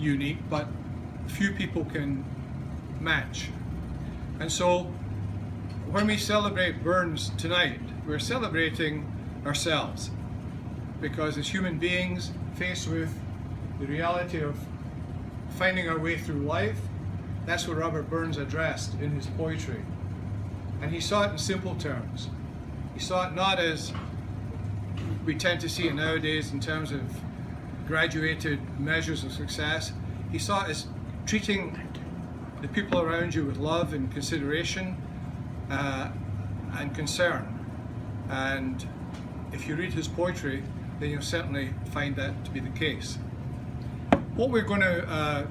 unique, but few people can match. And so when we celebrate Burns tonight, we're celebrating ourselves, because as human beings faced with the reality of finding our way through life, that's what Robert Burns addressed in his poetry. And he saw it in simple terms. He saw it not as we tend to see it nowadays in terms of graduated measures of success. He saw it as treating the people around you with love and consideration and concern. And if you read his poetry, then you'll certainly find that to be the case. What we're going to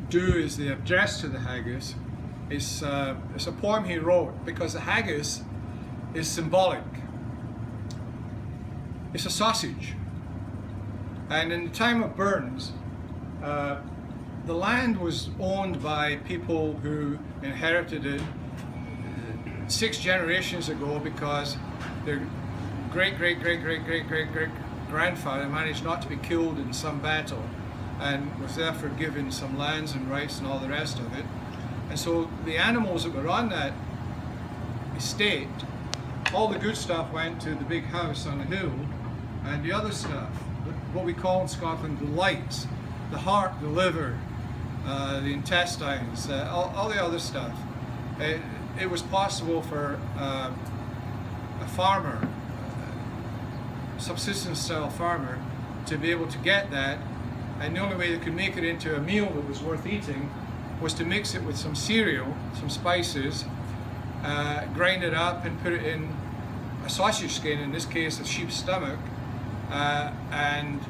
do is the address to the Haggis. It's a poem he wrote because the Haggis is symbolic. It's a sausage. And in the time of Burns, the land was owned by people who inherited it 6 generations ago because their great-great-great-great-great-great-grandfather managed not to be killed in some battle and was therefore given some lands and rights and all the rest of it. And so the animals that were on that estate, all the good stuff went to the big house on the hill, and the other stuff, what we call in Scotland the lights, the heart, the liver, the intestines, all the other stuff. It was possible for a farmer, subsistence style farmer, to be able to get that, and the only way they could make it into a meal that was worth eating was to mix it with some cereal, some spices, grind it up and put it in a sausage skin, in this case a sheep's stomach, and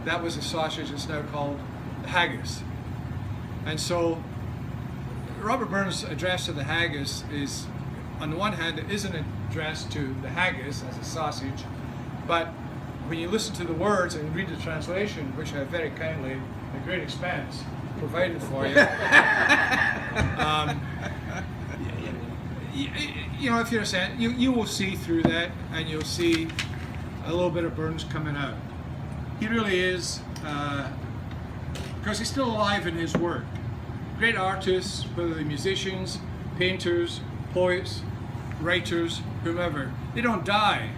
that was a sausage that's now called the Haggis. And so Robert Burns' address to the Haggis is, on the one hand, it is an address to the Haggis as a sausage, but when you listen to the words and read the translation, which I very kindly, at great expense, provided for you, you know, if you're saying, you will see through that, and you'll see a little bit of Burns coming out. He really is, because he's still alive in his work. Great artists, whether they're musicians, painters, poets, writers, whomever, they don't die.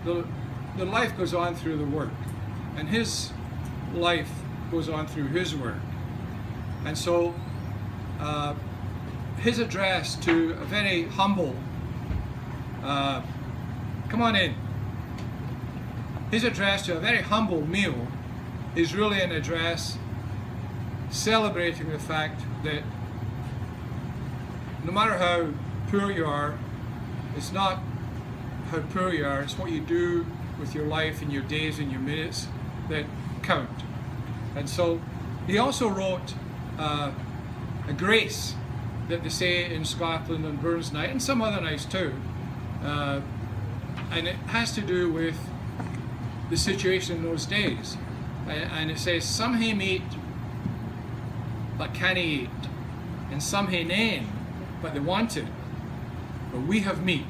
The life goes on through the work, and his life goes on through his work. And so his address to a very humble, come on in, his address to a very humble meal is really an address celebrating the fact that no matter how poor you are, it's not how poor you are, it's what you do with your life and your days and your minutes that count. And so he also wrote a grace that they say in Scotland on Burns Night, and some other nights too, and it has to do with the situation in those days. And it says, some hae meat but canna eat, and some hae nane but they want it, but we have meat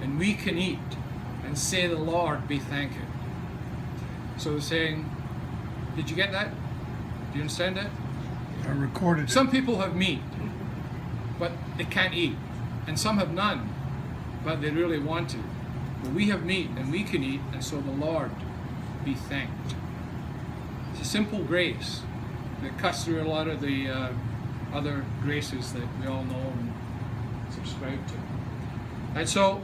and we can eat, and say the Lord be thanked. So they're saying, did you get that? Do you understand that? I recorded it. Some people have meat, but they can't eat. And some have none, but they really want to. But we have meat and we can eat, and so the Lord be thanked. It's a simple grace that cuts through a lot of the other graces that we all know and subscribe to. And so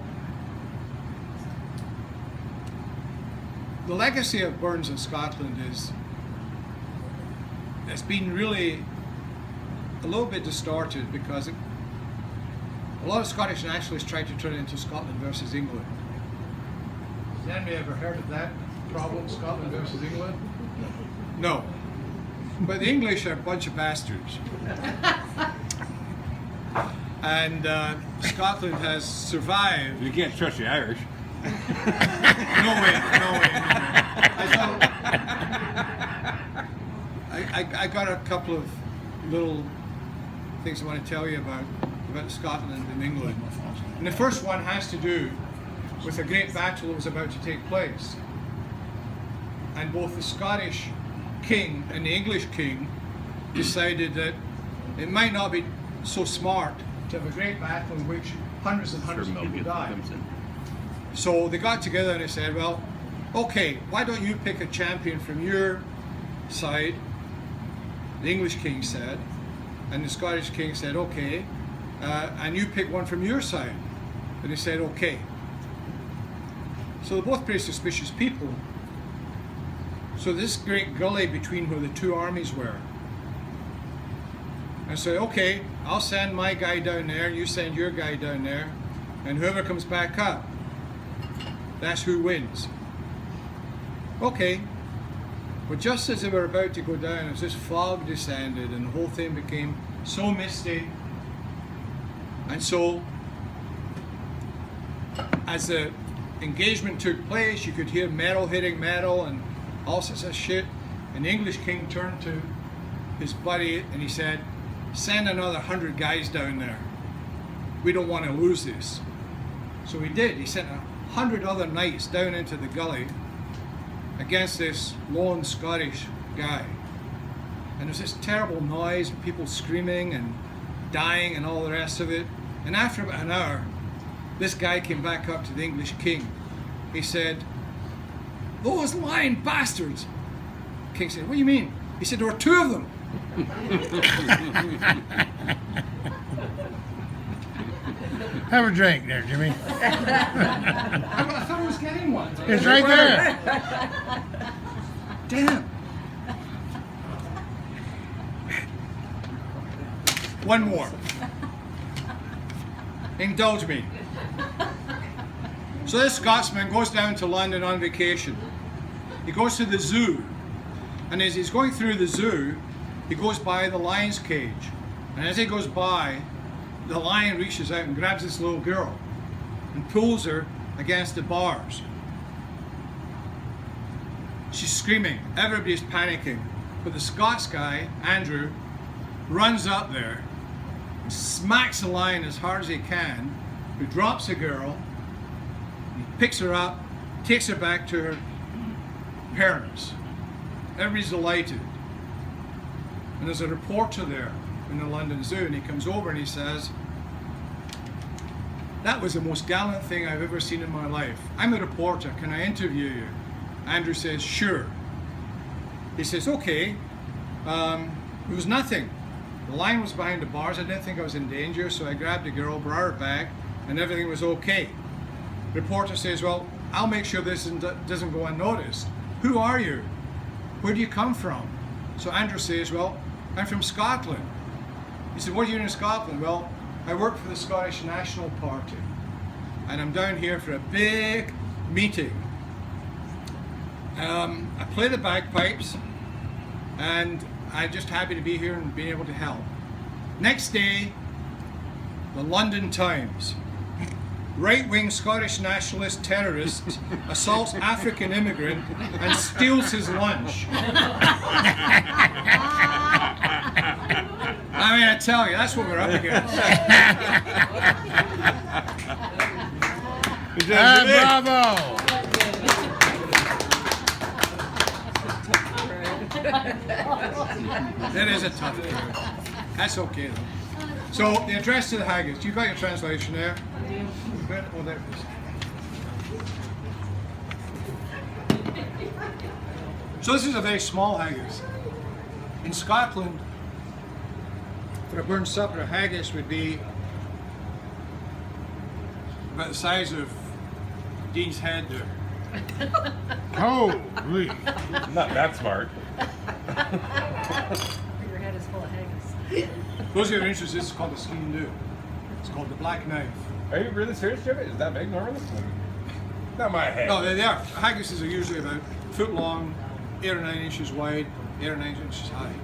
the legacy of Burns in Scotland has been really a little bit distorted, because a lot of Scottish nationalists tried to turn it into Scotland versus England. Has anybody ever heard of that problem, Scotland versus England? No. But the English are a bunch of bastards. And Scotland has survived. You can't trust the Irish. No way. I got a couple of little things I want to tell you about Scotland and England. And the first one has to do with a great battle that was about to take place. And both the Scottish king and the English king decided that it might not be so smart to have a great battle in which hundreds and hundreds of people died. So they got together and they said, well, okay, why don't you pick a champion from your side? The English king said, and the Scottish king said, okay, and you pick one from your side. And they said, okay. So they're both pretty suspicious people. So this great gully between where the two armies were. And so, okay, I'll send my guy down there, you send your guy down there, and whoever comes back up, that's who wins. Okay. But just as they were about to go down, as this fog descended and the whole thing became so misty, and so as the engagement took place, you could hear metal hitting metal and all sorts of shit. And the English king turned to his buddy and he said, send another 100 guys down there. We don't want to lose this. So he did. He sent 100 other knights down into the gully against this lone Scottish guy. And there's this terrible noise, people screaming and dying and all the rest of it. And after about an hour, this guy came back up to the English king. He said, those lying bastards. The king said, what do you mean? He said, there were two of them. Have a drink there, Jimmy. I thought I was getting one. It's right there. Damn. One more. Indulge me. So this Scotsman goes down to London on vacation. He goes to the zoo. And as he's going through the zoo, he goes by the lion's cage. And as he goes by, the lion reaches out and grabs this little girl and pulls her against the bars. She's screaming. Everybody's panicking. But the Scots guy, Andrew, runs up there, smacks the lion as hard as he can, who drops the girl, he picks her up, takes her back to her parents. Everybody's delighted. And there's a reporter there in the London Zoo, and he comes over and he says, that was the most gallant thing I've ever seen in my life. I'm a reporter, can I interview you? Andrew says, sure. He says, okay. It was nothing. The lion was behind the bars. I didn't think I was in danger, so I grabbed the girl, brought her back, and everything was okay. The reporter says, well, I'll make sure this doesn't go unnoticed. Who are you? Where do you come from? So Andrew says, well, I'm from Scotland. He said, what are you doing in Scotland? Well, I work for the Scottish National Party, and I'm down here for a big meeting. I play the bagpipes, and I'm just happy to be here and being able to help. Next day, the London Times. Right-wing Scottish nationalist terrorist assaults African immigrant and steals his lunch. I mean, I tell you, that's what we're up against. Bravo! That is a tough one. That's okay though. So the address to the Haggis. You got your translation there? Oh, there it is. So this is a very small haggis. In Scotland, for a burnt supper, a haggis would be about the size of Dean's head there. Holy! Not that smart. Your head is full of haggis. Those who are interested, this is called the skean do. It's called the black knife. Are you really serious, Jimmy? Is that big normally? Not my head. No, they are. Haggises are usually about a foot long, 8 or 9 inches wide, 8 or 9 inches high.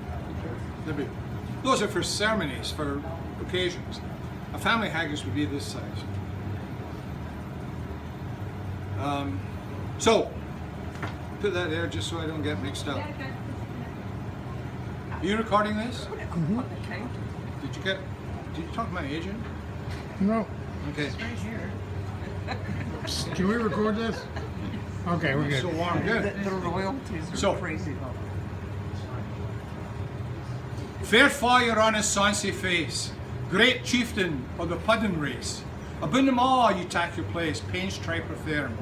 They're big. Those are for ceremonies, for occasions. A family haggis would be this size. So, put that there just so I don't get mixed up. Are you recording this? Mm-hmm. Did you talk to my agent? No. Okay. Can we record this? Okay, we're So good. warm, good. The royalties are So- crazy though. Fair fire on his sonsy face, great chieftain of the puddin' race. Aboon them all you take your place, pains triper firm.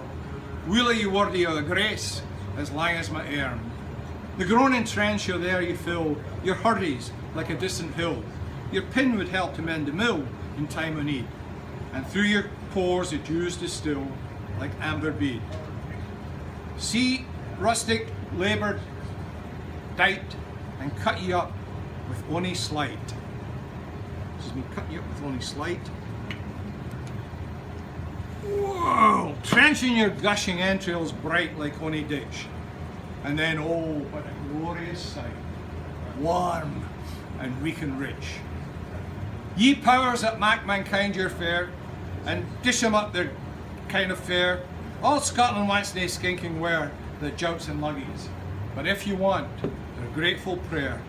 Wheeler you worthy of the grace, as long as my arm. The groaning trench you there you fill, your hurries like a distant hill. Your pin would help to mend the mill in time of need. And through your pores the dews distill like amber bead. See rustic laboured dight and cut you up with only slight. This is me cutting you up with only slight. Whoa! Trenching your gushing entrails bright like honey ditch. And then, oh, what a glorious sight. Warm and weak and rich. Ye powers that make mankind your fair, and dish 'em up their kind of fare. All Scotland wants nae skinking ware that jouts and luggies. But if you want their grateful prayer,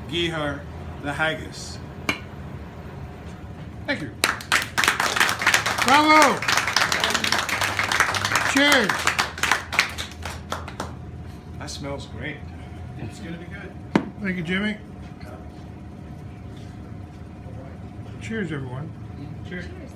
gie her the haggis. Thank you. Bravo! Cheers! That smells great. It's gonna be good. Thank you, Jimmy. Cheers, everyone. Cheers.